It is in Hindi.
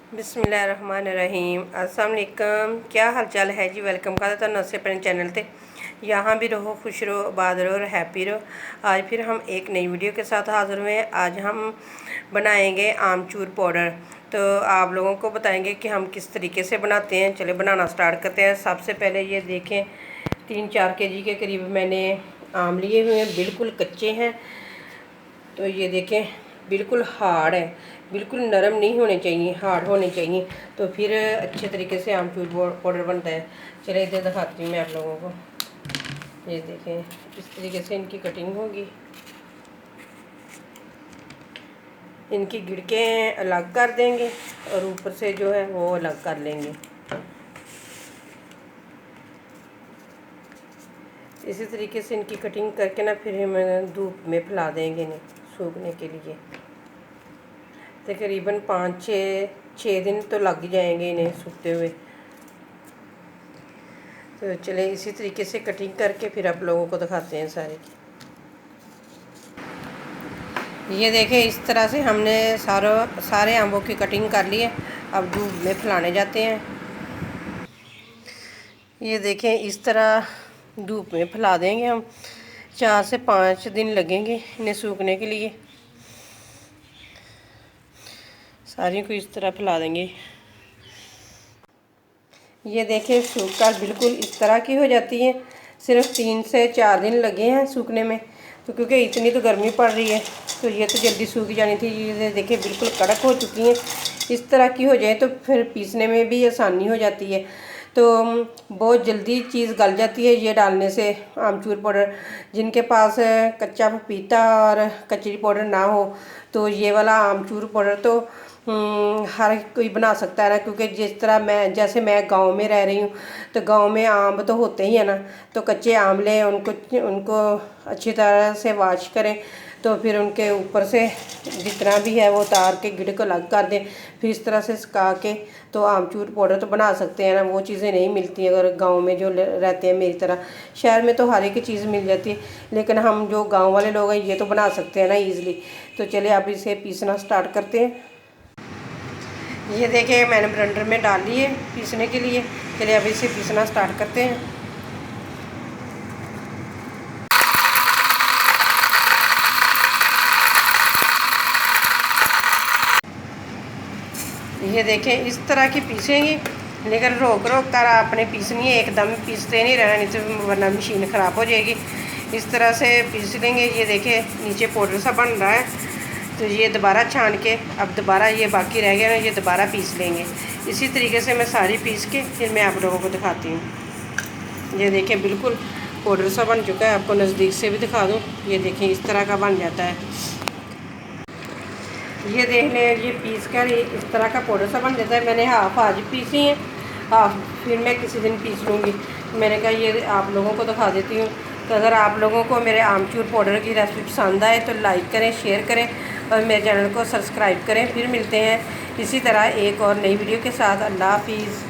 बिस्मिल्लाहिर्रहमानिर्रहीम। अस्सलाम वालेकुम। क्या हाल चाल है जी। वेलकम करता नमस्ते अपने चैनल पे। यहाँ भी रहो, खुश रहो, आबाद रहो और हैप्पी रहो। आज फिर हम एक नई वीडियो के साथ हाज़िर हुए हैं। आज हम बनाएंगे आमचूर पाउडर। तो आप लोगों को बताएंगे कि हम किस तरीके से बनाते हैं। चले बनाना स्टार्ट करते हैं। सबसे पहले ये देखें 3-4 kg के करीब मैंने आम लिए हुए हैं, बिल्कुल कच्चे हैं। तो ये देखें बिल्कुल हार्ड है, बिल्कुल नरम नहीं होने चाहिए, हार्ड होने चाहिए, तो फिर अच्छे तरीके से आमचूर पाउडर बनता है। चलिए इधर दिखाती हूँ मैं आप लोगों को। ये देखें इस तरीके से इनकी कटिंग होगी। इनकी गिड़कें अलग कर देंगे और ऊपर से जो है वो अलग कर लेंगे। इसी तरीके से इनकी कटिंग करके ना फिर हम धूप में फैला देंगे इन्हें सूखने के लिए। तकरीबन 5-6 दिन तो लग जाएंगे इन्हें सूखते हुए। तो चले इसी तरीके से कटिंग करके फिर आप लोगों को दिखाते हैं सारे की। ये देखें इस तरह से हमने सारे आंबों की कटिंग कर ली है। अब धूप में फैलाने जाते हैं। ये देखें इस तरह धूप में फैला देंगे हम। 4 से 5 दिन लगेंगे इन्हें सूखने के लिए। सारी को इस तरह फैला देंगे। ये देखें सूख कर बिल्कुल इस तरह की हो जाती है। सिर्फ 3 से 4 दिन लगे हैं सूखने में। तो क्योंकि इतनी तो गर्मी पड़ रही है तो ये तो जल्दी सूख जानी थी। ये देखें बिल्कुल कड़क हो चुकी हैं। इस तरह की हो जाए तो फिर पीसने में भी आसानी हो जाती है। तो बहुत जल्दी चीज़ गल जाती है ये डालने से। आमचूर पाउडर जिनके पास कच्चा पपीता और कचरी पाउडर ना हो तो ये वाला आमचूर पाउडर तो हर कोई बना सकता है ना। क्योंकि जिस तरह जैसे मैं गांव में रह रही हूँ तो गांव में आम तो होते ही है ना। तो कच्चे आम लें, उनको अच्छी तरह से वॉश करें, तो फिर उनके ऊपर से जितना भी है वो उतार के गिड़ को अलग कर दें। फिर इस तरह से सुखा के तो आमचूर पाउडर तो बना सकते हैं ना। वो चीज़ें नहीं मिलती अगर गांव में जो रहते हैं मेरी तरह। शहर में तो हर एक चीज़ मिल जाती है, लेकिन हम जो गांव वाले लोग हैं ये तो बना सकते हैं ना ईज़िली। तो चलिए अब इसे पीसना स्टार्ट करते हैं। ये देखिए मैंने ब्लेंडर में डाल ली है पीसने के लिए। चलिए अब इसे पीसना स्टार्ट करते हैं। ये देखें इस तरह की पीसेंगे, लेकिन रोक कर आपने पीसनी है, एकदम पीसते नहीं रहना, नहीं तो वरना मशीन ख़राब हो जाएगी। इस तरह से पीस लेंगे। ये देखें नीचे पाउडर सा बन रहा है, तो ये दोबारा छान के अब दोबारा ये बाकी रह गया ना, ये दोबारा पीस लेंगे। इसी तरीके से मैं सारी पीस के फिर मैं आप लोगों को दिखाती हूँ। ये देखें बिल्कुल पाउडर सा बन चुका है। आपको नज़दीक से भी दिखा दूँ। ये देखें इस तरह का बन जाता है। ये देख लें ये पीस कर इस तरह का पाउडर सा बन जाता है। मैंने हाफ़ आज पीसी है, हाफ़ फिर मैं किसी दिन पीस लूँगी। मैंने कहा ये आप लोगों को दिखा देती हूँ। तो अगर आप लोगों को मेरे आमचूर पाउडर की रेसिपी पसंद आए तो लाइक करें, शेयर करें और मेरे चैनल को सब्सक्राइब करें। फिर मिलते हैं इसी तरह एक और नई वीडियो के साथ। अल्लाह हाफिज़।